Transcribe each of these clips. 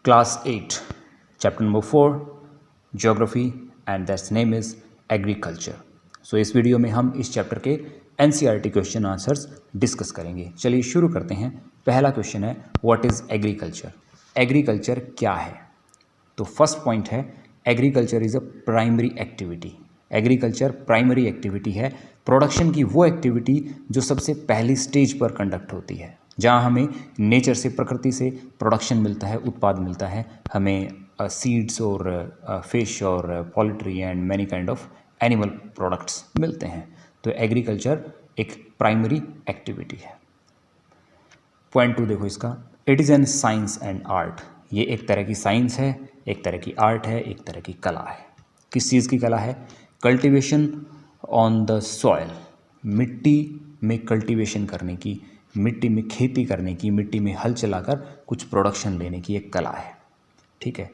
Class 8, Chapter number 4, Geography, and that's name is Agriculture. So इस video में हम इस चैप्टर के NCERT क्वेश्चन आंसर्स डिस्कस करेंगे. चलिए शुरू करते हैं. पहला क्वेश्चन है व्हाट इज़ एग्रीकल्चर. एग्रीकल्चर क्या है? तो फर्स्ट पॉइंट है agriculture is a primary activity. Agriculture primary activity है, प्रोडक्शन की वो एक्टिविटी जो सबसे पहली स्टेज पर कंडक्ट होती है, जहाँ हमें नेचर से, प्रकृति से प्रोडक्शन मिलता है, उत्पाद मिलता है, हमें सीड्स और फिश और poultry and many kind of animal products मिलते हैं. तो एग्रीकल्चर एक प्राइमरी एक्टिविटी है. पॉइंट 2 देखो इसका, it is an science and art. ये एक तरह की साइंस है, एक तरह की आर्ट है, एक तरह की कला है. किस चीज़ की कला है? Cultivation on the soil. मिट्टी में कल्टीवेशन करने की, मिट्टी में खेती करने की, मिट्टी में हल चलाकर कुछ प्रोडक्शन लेने की एक कला है. ठीक है.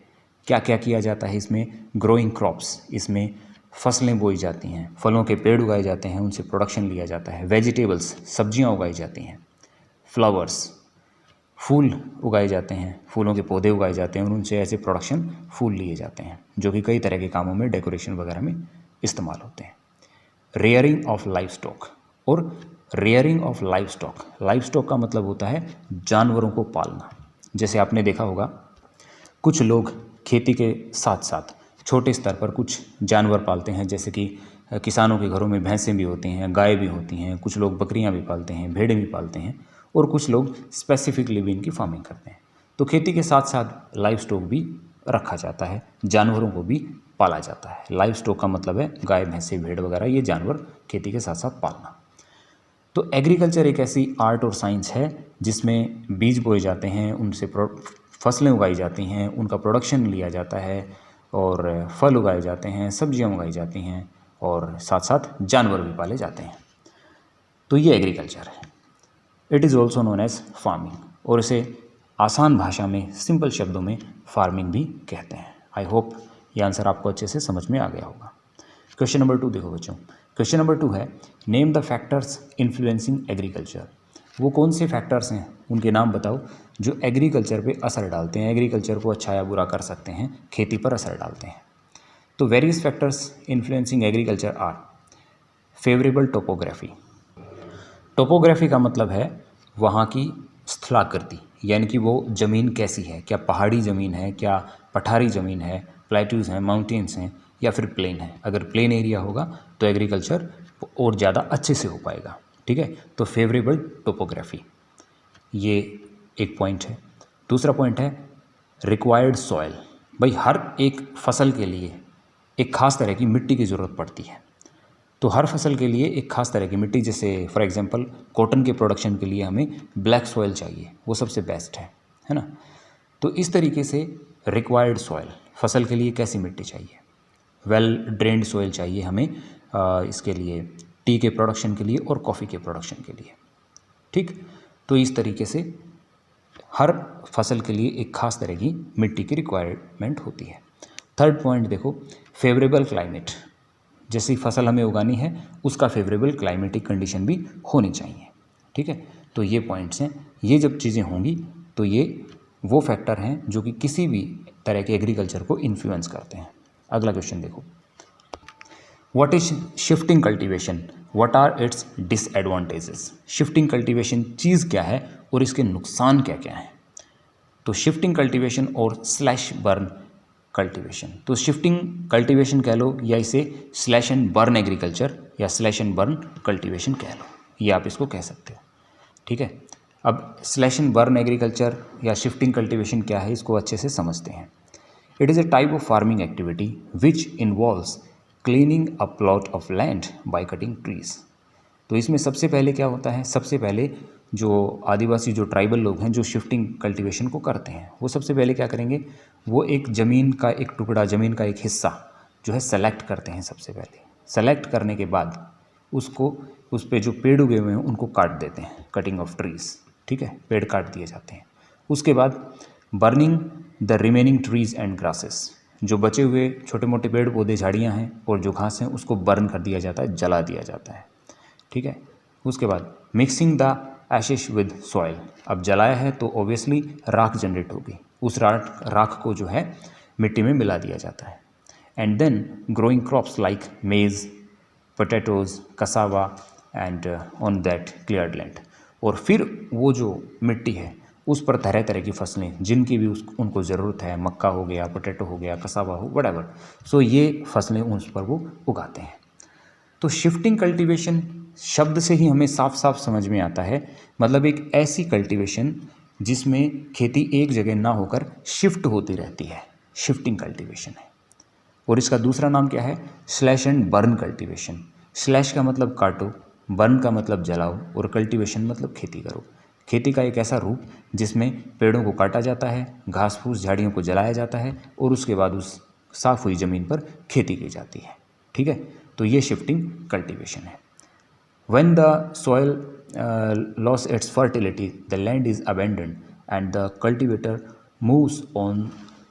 क्या क्या किया जाता है इसमें? ग्रोइंग क्रॉप्स, इसमें फसलें बोई जाती हैं, फलों के पेड़ उगाए जाते हैं, उनसे प्रोडक्शन लिया जाता है. वेजिटेबल्स, सब्जियां उगाई जाती हैं. फ्लावर्स, फूल उगाए जाते हैं, फूलों के पौधे उगाए जाते हैं और उनसे ऐसे प्रोडक्शन फूल लिए जाते हैं जो कि कई तरह के कामों में, डेकोरेशन वगैरह में इस्तेमाल होते हैं. Rearing of life stock. और rearing of life stock, life stock का मतलब होता है जानवरों को पालना. जैसे आपने देखा होगा कुछ लोग खेती के साथ साथ छोटे स्तर पर कुछ जानवर पालते हैं, जैसे कि किसानों के घरों में भैंसें भी होती हैं, गाय भी होती हैं, कुछ लोग बकरियां भी पालते हैं, भेड़ें भी पालते हैं, और कुछ लोग स्पेसिफिकली भी इनकी फार्मिंग करते हैं. तो खेती के साथ साथ लाइफ स्टॉक भी रखा जाता है, जानवरों को भी पाला जाता है. लाइफ स्टॉक का मतलब है गाय, भैंसे, भेड़ वगैरह, ये जानवर खेती के साथ साथ पालना. तो एग्रीकल्चर एक ऐसी आर्ट और साइंस है जिसमें बीज बोए जाते हैं, उनसे फसलें उगाई जाती हैं, उनका प्रोडक्शन लिया जाता है, और फल उगाए जाते हैं, सब्जियां उगाई जाती हैं, और साथ साथ जानवर भी पाले जाते हैं. तो ये एग्रीकल्चर है. It is also known as farming, और इसे आसान भाषा में, सिंपल शब्दों में फार्मिंग भी कहते हैं. आई होप ये आंसर आपको अच्छे से समझ में आ गया होगा. क्वेश्चन नंबर 2 देखो बच्चों. क्वेश्चन नंबर 2 है name the factors influencing agriculture. वो कौन से फैक्टर्स हैं, उनके नाम बताओ जो एग्रीकल्चर पे असर डालते हैं, एग्रीकल्चर को अच्छा या बुरा कर सकते हैं, खेती पर असर डालते हैं. तो various factors influencing agriculture are favourable topography. Topography का मतलब है वहाँ की स्थलाकृति, यानी कि वो ज़मीन कैसी है, क्या पहाड़ी ज़मीन है, क्या पठारी ज़मीन है, प्लेट्यूज़ हैं, माउंटेन्स हैं, या फिर प्लेन है. अगर प्लेन एरिया होगा तो एग्रीकल्चर और ज़्यादा अच्छे से हो पाएगा. ठीक है. तो फेवरेबल टोपोग्राफी, ये एक पॉइंट है. दूसरा पॉइंट है रिक्वायर्ड सॉइल. भाई हर एक फसल के लिए एक ख़ास तरह की मिट्टी की ज़रूरत पड़ती है. तो हर फसल के लिए एक ख़ास तरह की मिट्टी, जैसे फॉर एग्जांपल कॉटन के प्रोडक्शन के लिए हमें ब्लैक सॉइल चाहिए, वो सबसे बेस्ट है ना. तो इस तरीके से रिक्वायर्ड सॉइल, फसल के लिए कैसी मिट्टी चाहिए? वेल ड्रेन्ड सॉइल चाहिए हमें इसके लिए, टी के प्रोडक्शन के लिए और कॉफ़ी के प्रोडक्शन के लिए. ठीक. तो इस तरीके से हर फसल के लिए एक ख़ास तरह की मिट्टी की रिक्वायरमेंट होती है. थर्ड पॉइंट देखो, फेवरेबल क्लाइमेट. जैसी फसल हमें उगानी है उसका फेवरेबल क्लाइमेटिक कंडीशन भी होनी चाहिए. ठीक है. तो ये पॉइंट्स हैं. ये जब चीज़ें होंगी तो ये वो फैक्टर हैं जो कि किसी भी तरह के एग्रीकल्चर को इन्फ्लुएंस करते हैं. अगला क्वेश्चन देखो, what is shifting cultivation, what are its disadvantages. Shifting cultivation चीज़ क्या है और इसके नुकसान क्या क्या हैं? तो शिफ्टिंग कल्टीवेशन और स्लैश बर्न कल्टीवेशन. तो शिफ्टिंग कल्टीवेशन कह लो, या इसे स्लैश एंड बर्न एग्रीकल्चर या स्लैश एंड बर्न कल्टीवेशन कह लो, ये आप इसको कह सकते हो. ठीक है. अब स्लैश एंड बर्न एग्रीकल्चर या शिफ्टिंग कल्टीवेशन क्या है, इसको अच्छे से समझते हैं. It is a type of farming activity which involves cleaning a plot of land by cutting trees. तो इसमें सबसे पहले क्या होता है, सबसे पहले जो आदिवासी, जो ट्राइबल लोग हैं जो शिफ्टिंग कल्टीवेशन को करते हैं, वो सबसे पहले क्या करेंगे, वो एक ज़मीन का एक टुकड़ा, ज़मीन का एक हिस्सा जो है सेलेक्ट करते हैं. सबसे पहले सेलेक्ट करने के बाद उसको, उस पर जो पेड़ उगे हुए हैं उनको काट देते हैं, कटिंग ऑफ ट्रीज़. ठीक है. पेड़ काट दिए जाते हैं. उसके बाद burning the remaining trees and grasses. जो बचे हुए छोटे मोटे पेड़ पौधे, झाड़ियाँ हैं और जो घास हैं उसको बर्न कर दिया जाता है, जला दिया जाता है. ठीक है. उसके बाद मिक्सिंग द एशिश विद सॉइल. अब जलाया है तो ऑब्वियसली राख जनरेट होगी, उस राख को जो है मिट्टी में मिला दिया जाता है। And then growing crops like maize, potatoes, cassava and on that cleared land. और फिर वो जो मिट्टी है उस पर तरह तरह की फसलें जिनकी भी उनको ज़रूरत है, मक्का हो गया, पोटैटो हो गया, कसावा हो, व्हाटएवर, सो ये फसलें उस पर वो उगाते हैं। तो शिफ्टिंग कल्टीवेशन शब्द से ही हमें साफ साफ समझ में आता है, मतलब एक ऐसी कल्टीवेशन जिसमें खेती एक जगह ना होकर शिफ्ट होती रहती है, शिफ्टिंग कल्टीवेशन है। और इसका दूसरा नाम क्या है? Slash and burn cultivation. Slash का मतलब काटो, बर्न का मतलब जलाओ, और कल्टीवेशन मतलब खेती करो। खेती का एक ऐसा रूप जिसमें पेड़ों को काटा जाता है, घास फूस झाड़ियों को जलाया जाता है और उसके बाद उस साफ़ हुई ज़मीन पर खेती की जाती है। ठीक है, तो ये शिफ्टिंग कल्टीवेशन है। When the soil lost its fertility, the land is abandoned and the cultivator moves on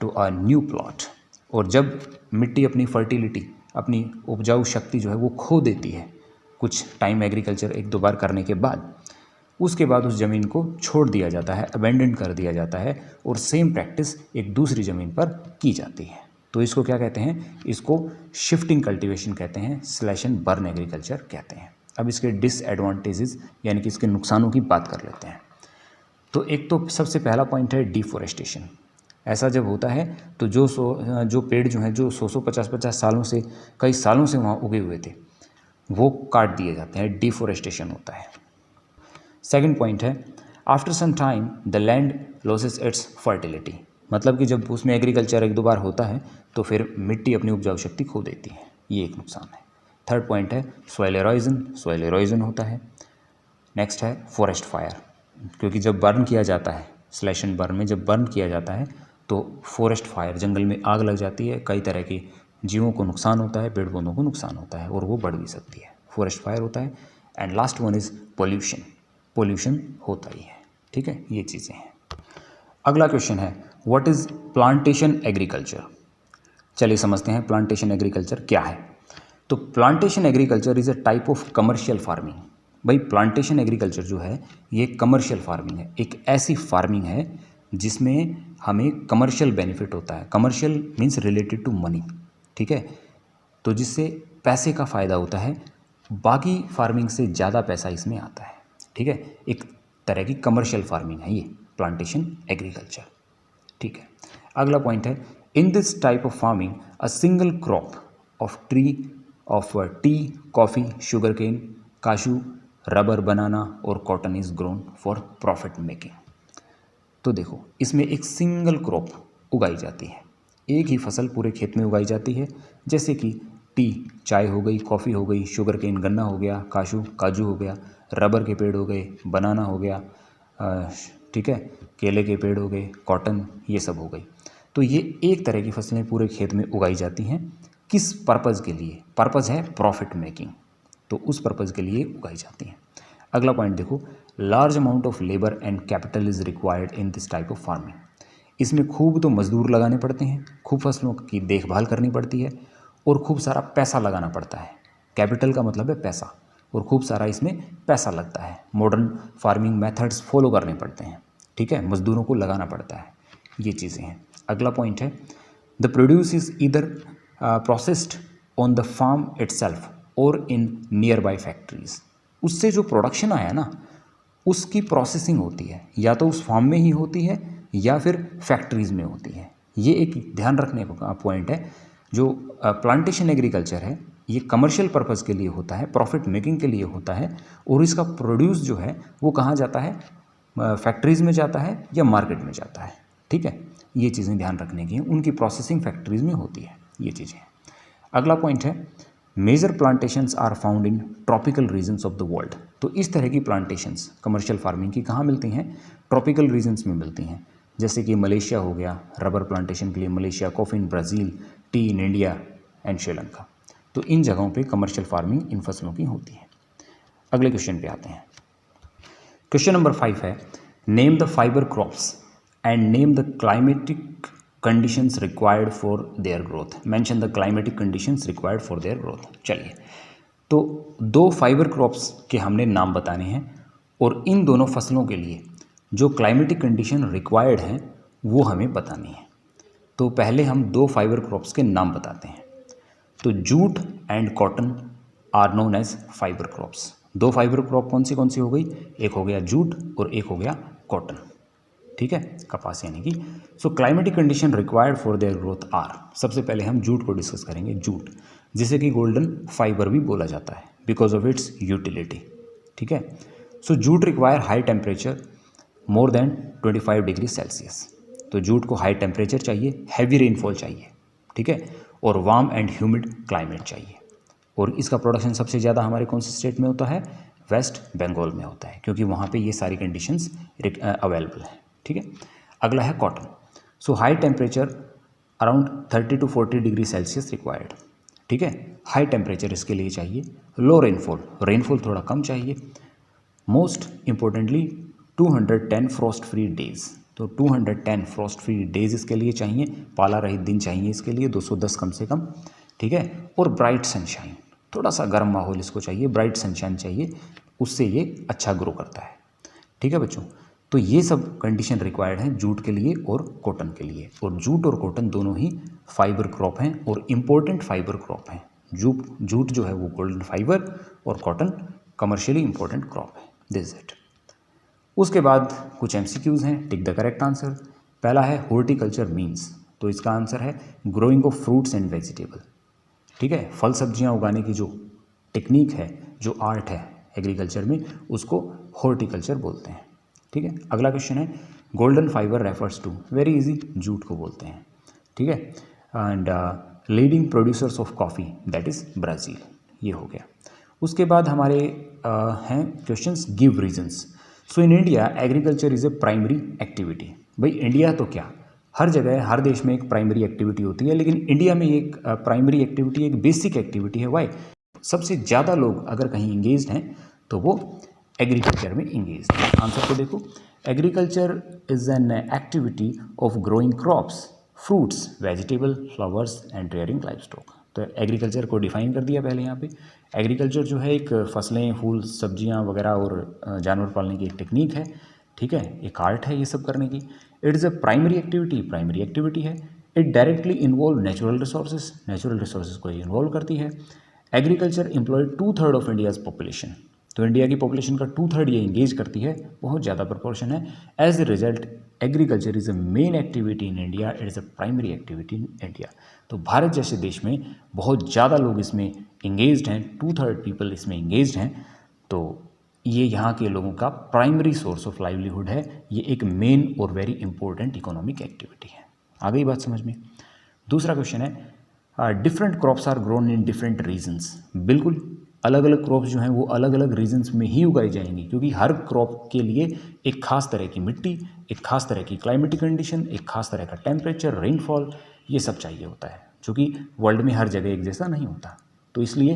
to a new plot. और जब मिट्टी अपनी फर्टिलिटी, अपनी उपजाऊ शक्ति जो है वो खो देती है कुछ टाइम एग्रीकल्चर एक दो बार करने के बाद, उसके बाद उस ज़मीन को छोड़ दिया जाता है, अबेंडन कर दिया जाता है और सेम प्रैक्टिस एक दूसरी ज़मीन पर की जाती है। तो इसको क्या कहते हैं? इसको शिफ्टिंग कल्टीवेशन कहते हैं, स्लैश एंड बर्न एग्रीकल्चर कहते हैं। अब इसके डिसएडवांटेजेस यानी कि इसके नुकसानों की बात कर लेते हैं। तो एक तो सबसे पहला पॉइंट है डिफोरेस्टेशन। ऐसा जब होता है तो जो पेड़ जो हैं जो 100-150 सालों से, कई सालों से वहाँ उगे हुए थे, वो काट दिए जाते हैं, डिफोरेस्टेशन होता है। सेकंड पॉइंट है after some time the land loses its fertility. मतलब कि जब उसमें एग्रीकल्चर एक दो बार होता है तो फिर मिट्टी अपनी उपजाऊ शक्ति खो देती है, ये एक नुकसान है। थर्ड पॉइंट है सॉइल एरोजन, सॉइल एरोजन होता है। नेक्स्ट है फॉरेस्ट फायर, क्योंकि जब बर्न किया जाता है, स्लैश एंड बर्न में जब बर्न किया जाता है तो फॉरेस्ट फायर, जंगल में आग लग जाती है, कई तरह के जीवों को नुकसान होता है, पेड़ पौधों को नुकसान होता है और वो बढ़ भी सकती है, फॉरेस्ट फायर होता है। And last one is pollution, pollution होता ही है। ठीक है, ये चीज़ें हैं। अगला क्वेश्चन है व्हाट इज़ प्लांटेशन एग्रीकल्चर। चलिए समझते हैं प्लांटेशन एग्रीकल्चर क्या है। तो plantation agriculture is a type of commercial farming. भाई प्लांटेशन एग्रीकल्चर जो है ये कमर्शियल फार्मिंग है, एक ऐसी फार्मिंग है जिसमें हमें कमर्शियल बेनिफिट होता है। Commercial means related to money, ठीक है, तो जिससे पैसे का फ़ायदा होता है, बाकी फार्मिंग से ज़्यादा पैसा इसमें आता है। ठीक है, एक तरह की कमर्शियल फार्मिंग है ये प्लांटेशन एग्रीकल्चर। ठीक है, अगला पॉइंट है in this type of farming a single crop of tree of tea, coffee, sugar cane, cashew, rubber, banana और cotton is grown for profit making. तो देखो इसमें एक सिंगल क्रॉप उगाई जाती है, एक ही फसल पूरे खेत में उगाई जाती है, जैसे कि टी चाय हो गई, कॉफ़ी हो गई, शुगर केन गन्ना हो गया, काशू काजू हो गया, रबर के पेड़ हो गए, बनाना हो गया, ठीक है, केले के पेड़ हो गए, कॉटन, ये सब हो गई। तो ये एक तरह की फसलें पूरे खेत में उगाई जाती हैं। किस पर्पज़ के लिए? पर्पज़ है प्रॉफिट मेकिंग, तो उस पर्पज़ के लिए उगाई जाती हैं। अगला पॉइंट देखो large amount of labour and capital is required in this type of farming. इसमें खूब तो मज़दूर लगाने पड़ते हैं, खूब फसलों की देखभाल करनी पड़ती है और खूब सारा पैसा लगाना पड़ता है। कैपिटल का मतलब है पैसा, और खूब सारा इसमें पैसा लगता है। मॉडर्न फार्मिंग मेथड्स फॉलो करने पड़ते हैं, ठीक है, मज़दूरों को लगाना पड़ता है, ये चीज़ें हैं। अगला पॉइंट है the produce is either processed on the farm itself और इन नियर बाई फैक्ट्रीज। उससे जो प्रोडक्शन आया ना उसकी प्रोसेसिंग होती है, या तो उस फार्म में ही होती है या फिर फैक्ट्रीज़ में होती है। ये एक ध्यान रखने का पॉइंट है। जो प्लांटेशन एग्रीकल्चर है ये कमर्शियल पर्पज़ के लिए होता है, प्रॉफिट मेकिंग के लिए होता है, और इसका प्रोड्यूस जो है वो कहाँ जाता है? फैक्ट्रीज़ में जाता है या मार्केट में जाता है। ठीक है, ये चीज़ें ध्यान रखने की हैं, उनकी प्रोसेसिंग फैक्ट्रीज़ में होती है, ये चीज़ें। अगला पॉइंट है major plantations are found in tropical regions of the world. तो इस तरह की प्लांटेशंस कमर्शियल फार्मिंग की कहाँ मिलती हैं? ट्रॉपिकल रीजन्स में मिलती हैं, जैसे कि मलेशिया हो गया, रबर प्लांटेशन के लिए Malaysia, coffee in Brazil, T in India and Sri Lanka. तो इन जगहों पे कमर्शियल फार्मिंग इन फसलों की होती है। अगले क्वेश्चन पे आते हैं। क्वेश्चन नंबर 5 है name the fibre crops and name the climatic conditions required for their growth. Mention the climatic conditions required for their growth. चलिए, तो 2 फाइबर क्रॉप्स के हमने नाम बताने हैं और इन दोनों फसलों के लिए जो क्लाइमेटिक कंडीशन रिक्वायर्ड हैं वो हमें बतानी है। तो पहले हम 2 फाइबर क्रॉप्स के नाम बताते हैं। तो jute and cotton are known as fibre crops. 2 fibre crop कौन सी हो गई, एक हो गया जूट और एक हो गया कॉटन, ठीक है, कपास यानी कि। So climatic condition required for their growth are, सबसे पहले हम जूट को डिस्कस करेंगे। जूट जिसे कि गोल्डन फाइबर भी बोला जाता है बिकॉज ऑफ इट्स यूटिलिटी, ठीक है। So jute require high temperature more than 25 degree Celsius. तो जूट को हाई टेम्परेचर चाहिए, हैवी रेनफॉल चाहिए, ठीक है, और वार्म एंड ह्यूमिड क्लाइमेट चाहिए। और इसका प्रोडक्शन सबसे ज़्यादा हमारे कौन से स्टेट में होता है, वेस्ट बंगाल में होता है, क्योंकि वहाँ पे ये सारी कंडीशंस अवेलेबल हैं, ठीक है। अगला है cotton. So high temperature around 30 to 40 degree Celsius required, ठीक है, हाई टेम्परेचर इसके लिए चाहिए। लो रेनफॉल, रेनफॉल थोड़ा कम चाहिए। Most importantly 210 Frost free days, तो 210 फ्रॉस्ट फ्री डेज इसके लिए चाहिए, पाला रहित दिन चाहिए इसके लिए, 210 कम से कम, ठीक है। और ब्राइट सनशाइन, थोड़ा सा गर्म माहौल इसको चाहिए, ब्राइट सनशाइन चाहिए, उससे ये अच्छा ग्रो करता है, ठीक है बच्चों। तो ये सब कंडीशन रिक्वायर्ड हैं जूट के लिए और कॉटन के लिए। और जूट और कॉटन दोनों ही फाइबर क्रॉप हैं और इम्पोर्टेंट फाइबर क्रॉप हैं। जूट जो है वो गोल्डन फाइबर और कॉटन कमर्शियली इम्पोर्टेंट क्रॉप है। This it. उसके बाद कुछ MCQs हैं, टिक द करेक्ट आंसर। पहला है हॉर्टिकल्चर मीन्स, तो इसका आंसर है growing of fruits and vegetable, ठीक है, फल सब्जियां उगाने की जो टेक्निक है, जो आर्ट है एग्रीकल्चर में, उसको हॉर्टिकल्चर बोलते हैं, ठीक है। अगला क्वेश्चन है golden fibre refers to, very easy, jute को बोलते हैं, ठीक है। And leading producers of coffee that is Brazil, ये हो गया। उसके बाद हमारे हैं questions give reasons. So in India agriculture is a primary activity. भाई इंडिया तो क्या, हर जगह हर देश में एक प्राइमरी एक्टिविटी होती है, लेकिन इंडिया में एक प्राइमरी एक्टिविटी, एक बेसिक एक्टिविटी है। वाई? सबसे ज़्यादा लोग अगर कहीं इंगेज्ड हैं तो वो एग्रीकल्चर में इंगेज्ड हैं। आंसर को देखो, agriculture is an activity of growing crops, fruits, vegetable, flowers and rearing livestock. तो एग्रीकल्चर को डिफाइन कर दिया पहले यहाँ पे। एग्रीकल्चर जो है एक फसलें, फूल, सब्जियाँ वगैरह और जानवर पालने की एक टेक्निक है, ठीक है, एक आर्ट है ये सब करने की। It is a primary activity, primary activity है। It directly involve natural resources, natural resources को इन्वॉल्व करती है। Agriculture employ 2/3 of India's population, तो इंडिया की पॉपुलेशन का 2/3 ये इंगेज करती है, बहुत ज़्यादा प्रपोर्शन है। As a result agriculture is a main activity in India, it is a primary activity in India. तो भारत जैसे देश में बहुत ज़्यादा लोग इसमें इंगेज्ड हैं, 2/3 पीपल इसमें इंगेज्ड हैं, तो ये यहाँ के लोगों का प्राइमरी सोर्स ऑफ लाइवलीहुड है। ये एक मेन और वेरी इंपॉर्टेंट इकोनॉमिक एक्टिविटी है। आ गई बात समझ में? दूसरा क्वेश्चन है different crops are grown in different regions. बिल्कुल, अलग अलग क्रॉप्स जो हैं वो अलग अलग रीजन्स में ही उगाई जाएंगी, क्योंकि हर क्रॉप के लिए एक खास तरह की मिट्टी, एक खास तरह की क्लाइमेटिक कंडीशन, एक खास तरह का टेम्परेचर, रेनफॉल, ये सब चाहिए होता है, जो कि वर्ल्ड में हर जगह एक जैसा नहीं होता। तो इसलिए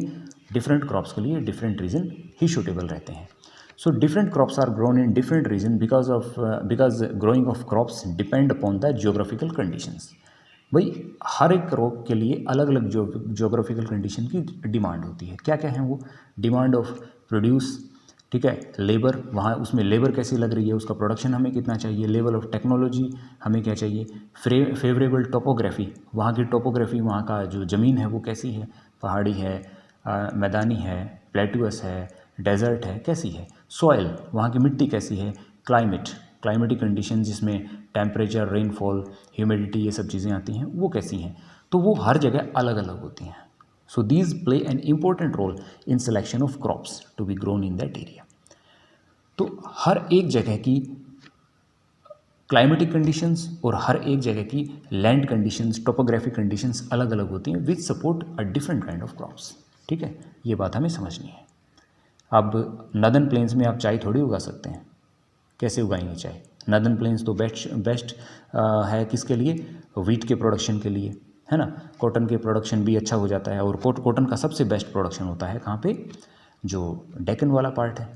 डिफरेंट क्रॉप्स के लिए डिफरेंट रीजन ही सूटेबल रहते हैं। So different crops are grown in different region because growing of crops depend upon the geographical conditions. भाई हर एक क्रॉप के लिए अलग अलग जियोग्राफिकल कंडीशन की डिमांड होती है। क्या क्या है वो? डिमांड ऑफ प्रोड्यूस, ठीक है, लेबर, वहाँ उसमें लेबर कैसी लग रही है, उसका प्रोडक्शन हमें कितना चाहिए, लेवल ऑफ टेक्नोलॉजी हमें क्या चाहिए, फेवरेबल टोपोग्राफी, वहाँ की टोपोग्राफी, वहाँ का जो ज़मीन है वो कैसी है, पहाड़ी है, मैदानी है, प्लेटुअस है, डेजर्ट है, कैसी है, सॉइल, वहाँ की मिट्टी कैसी है, क्लाइमेटिक कंडीशन जिसमें टेम्परेचर, रेनफॉल, ह्यूमिडिटी, ये सब चीज़ें आती हैं, वो कैसी हैं, तो वो हर जगह अलग अलग होती हैं। So these play an important role in selection of crops to be grown in that area. तो हर एक जगह की क्लाइमेटिक कंडीशंस और हर एक जगह की लैंड कंडीशंस, टोपोग्राफिक कंडीशंस अलग अलग होती हैं विच support a different kind of crops, ठीक है, ये बात हमें समझनी है। अब नदर्न प्लेन्स में आप चाय थोड़ी उगा सकते हैं, कैसे उगाएंगे चाय? नदर्न प्लेन्स तो बेस्ट है किसके लिए? वीट के प्रोडक्शन के लिए, है ना। कॉटन के प्रोडक्शन भी अच्छा हो जाता है, और कॉटन का सबसे बेस्ट प्रोडक्शन होता है कहाँ पे? जो डेक्कन वाला पार्ट है,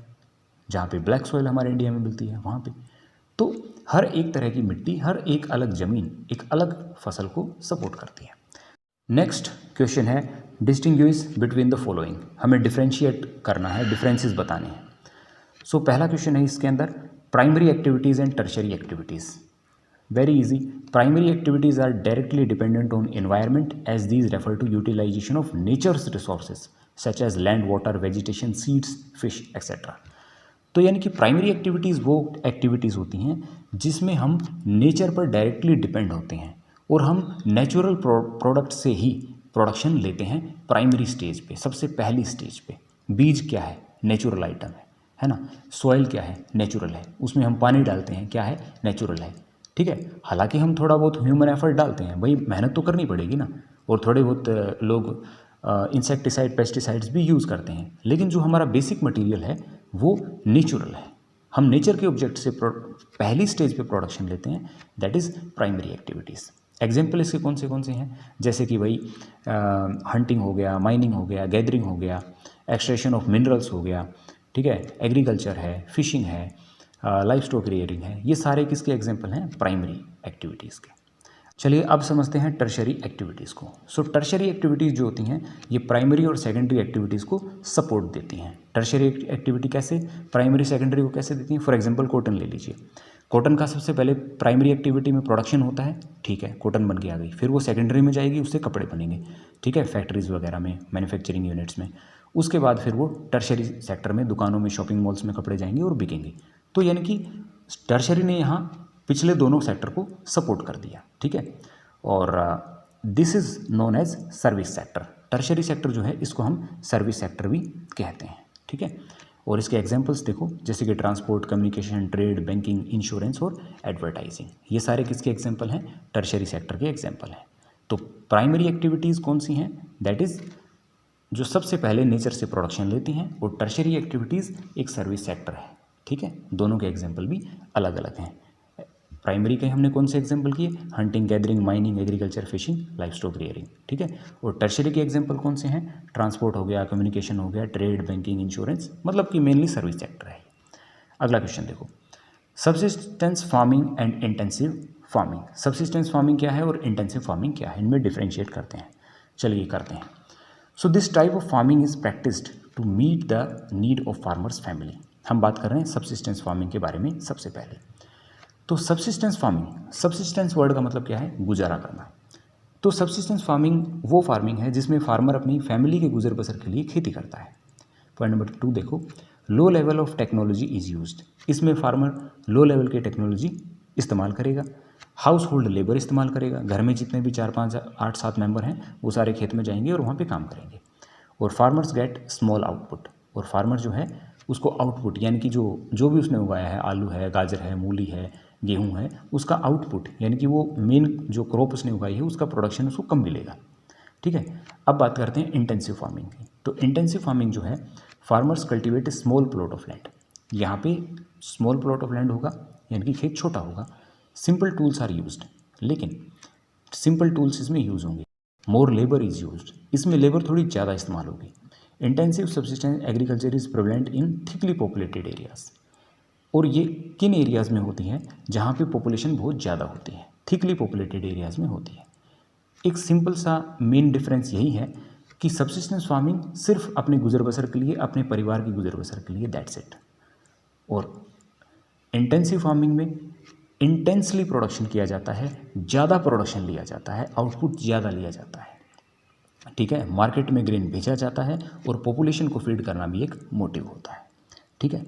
जहाँ पे ब्लैक सॉइल हमारे इंडिया में मिलती है, वहाँ पे। तो हर एक तरह की मिट्टी, हर एक अलग ज़मीन एक अलग फसल को सपोर्ट करती है। नेक्स्ट क्वेश्चन है डिस्टिंग्विश बिटवीन द फॉलोइंग। हमें डिफ्रेंशिएट करना है, डिफरेंसेस बताने हैं। सो पहला क्वेश्चन है इसके अंदर primary activities and tertiary activities. Very easy. Primary activities are directly dependent on environment as these refer to utilisation of nature's resources such as land, water, vegetation, seeds, fish etcetera. तो यानी कि primary activities वो activities होती हैं जिसमें हम nature पर directly depend होते हैं और हम नेचुरल प्रोडक्ट से ही प्रोडक्शन लेते हैं प्राइमरी स्टेज पे, सबसे पहली स्टेज पे। बीज क्या है? नेचुरल आइटम है ना। सॉइल क्या है? नेचुरल है, उसमें हम पानी डालते हैं, क्या है? नेचुरल है, ठीक है। हालांकि हम थोड़ा बहुत ह्यूमन एफर्ट डालते हैं, भाई मेहनत तो करनी पड़ेगी ना, और थोड़े बहुत लोग इंसेक्टिसाइड, पेस्टिसाइड्स भी यूज़ करते हैं, लेकिन जो हमारा बेसिक मटेरियल है वो नेचुरल है। हम नेचर के ऑब्जेक्ट से पहली स्टेज पे प्रोडक्शन लेते हैं, that is primary activities. Example इसके कौन से हैं? जैसे कि भाई हंटिंग हो गया, माइनिंग हो गया, गैदरिंग हो गया, एक्सट्रैक्शन ऑफ मिनरल्स हो गया, ठीक है, एग्रीकल्चर है, फिशिंग है, लाइफ स्टॉक रियरिंग है। ये सारे किसके एग्जाम्पल हैं? प्राइमरी एक्टिविटीज़ के। चलिए अब समझते हैं टर्शरी एक्टिविटीज़ को। सो टर्शरी एक्टिविटीज़ जो होती हैं ये प्राइमरी और सेकेंडरी एक्टिविटीज़ को सपोर्ट देती हैं। टर्शरी एक्टिविटी कैसे प्राइमरी सेकेंडरी को कैसे देती हैं? फॉर एग्जांपल कॉटन ले लीजिए। कॉटन का सबसे पहले प्राइमरी एक्टिविटी में प्रोडक्शन होता है, ठीक है, कॉटन बन के आ गई, फिर वो सेकेंडरी में जाएगी, उससे कपड़े बनेंगे, ठीक है, फैक्ट्रीज़ वगैरह में, मैन्युफैक्चरिंग यूनिट्स में। उसके बाद फिर वो टर्शरी सेक्टर में, दुकानों में, शॉपिंग मॉल्स में कपड़े जाएंगे और बिकेंगे। तो यानी कि टर्शरी ने यहाँ पिछले दोनों सेक्टर को सपोर्ट कर दिया, ठीक है। और this is known as service sector. Tertiary sector जो है इसको हम सर्विस सेक्टर भी कहते हैं, ठीक है। और इसके एग्जांपल्स देखो, जैसे कि transport, communication, trade, banking, insurance और एडवर्टाइजिंग। ये सारे किसके एग्जांपल हैं? टर्शरी सेक्टर के एग्जांपल हैं। तो प्राइमरी एक्टिविटीज़ कौन सी हैं? दैट इज़ जो सबसे पहले नेचर से प्रोडक्शन लेती हैं, और टर्शरी एक्टिविटीज़ एक सर्विस सेक्टर है, ठीक है। दोनों के एग्जाम्पल भी अलग अलग हैं। प्राइमरी के हमने कौन से एग्जाम्पल किए? Hunting, gathering, mining, agriculture, fishing, life stock rearing, ठीक है। और टर्शरी के एग्जाम्पल कौन से हैं? ट्रांसपोर्ट हो गया, कम्युनिकेशन हो गया, ट्रेड, बैंकिंग, इंश्योरेंस, मतलब कि मेनली सर्विस सेक्टर है। अगला क्वेश्चन देखो, subsistence farming and intensive farming. Subsistence farming क्या है और इंटेंसिव फार्मिंग क्या है, इनमें डिफ्रेंशिएट करते हैं। चलिए करते हैं। So this type of farming is practised to meet the need of farmers family. हम बात कर रहे हैं सबसिस्टेंस फार्मिंग के बारे में सबसे पहले। तो सबसिस्टेंस फार्मिंग, सबसिस्टेंस वर्ड का मतलब क्या है? गुजारा करना। तो सबसिस्टेंस फार्मिंग वो फार्मिंग है जिसमें फार्मर अपनी फैमिली के गुजर बसर के लिए खेती करता है। पॉइंट नंबर 2 देखो, low level of technology is used. इसमें फार्मर लो लेवल की टेक्नोलॉजी इस्तेमाल करेगा, हाउस होल्ड लेबर इस्तेमाल करेगा। घर में जितने भी 4, 5, 8, 7 मेंबर हैं वो सारे खेत में जाएंगे और वहाँ पे काम करेंगे। और फार्मर्स गेट स्मॉल आउटपुट, और फार्मर जो है उसको आउटपुट यानी कि जो भी उसने उगाया है, आलू है, गाजर है, मूली है, गेहूं है, उसका आउटपुट यानी कि वो मेन जो क्रॉप उसने उगाई है उसका प्रोडक्शन उसको कम मिलेगा, ठीक है। अब बात करते हैं इंटेंसिव फार्मिंग की। तो इंटेंसिव फार्मिंग जो है, farmers cultivate small plot of land. यहाँ पे स्मॉल प्लॉट ऑफ लैंड होगा यानी कि खेत छोटा होगा। सिंपल टूल्स आर यूज्ड, लेकिन सिंपल टूल्स इसमें यूज़ होंगे। मोर लेबर इज़ यूज्ड, इसमें लेबर थोड़ी ज़्यादा इस्तेमाल होगी। Intensive subsistence agriculture is prevalent in thickly populated areas. और ये किन एरियाज़ में होती हैं? जहाँ पे पॉपुलेशन बहुत ज़्यादा होती है, थिकली पॉपुलेटेड एरियाज़ में होती है। एक सिंपल सा मेन डिफरेंस यही है कि सबसिस्टेंस फार्मिंग सिर्फ अपने गुजर बसर के लिए, अपने परिवार की गुजर बसर के लिए, दैट्स इट। और इंटेंसिव फार्मिंग में इंटेंसली प्रोडक्शन किया जाता है, ज़्यादा प्रोडक्शन लिया जाता है, आउटपुट ज़्यादा लिया जाता है, ठीक है। मार्केट में ग्रेन भेजा जाता है और पॉपुलेशन को फीड करना भी एक मोटिव होता है, ठीक है।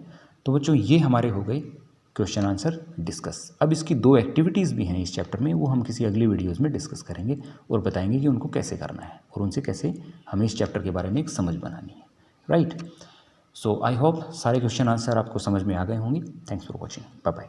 तो बच्चों ये हमारे हो गए क्वेश्चन आंसर डिस्कस। अब इसकी 2 एक्टिविटीज़ भी हैं इस चैप्टर में, वो हम किसी अगली वीडियोज़ में डिस्कस करेंगे और बताएंगे कि उनको कैसे करना है और उनसे कैसे हमें इस चैप्टर के बारे में एक समझ बनानी है, राइट। सो आई होप सारे क्वेश्चन आंसर आपको समझ में आ गए होंगे। Thanks for watching, bye bye.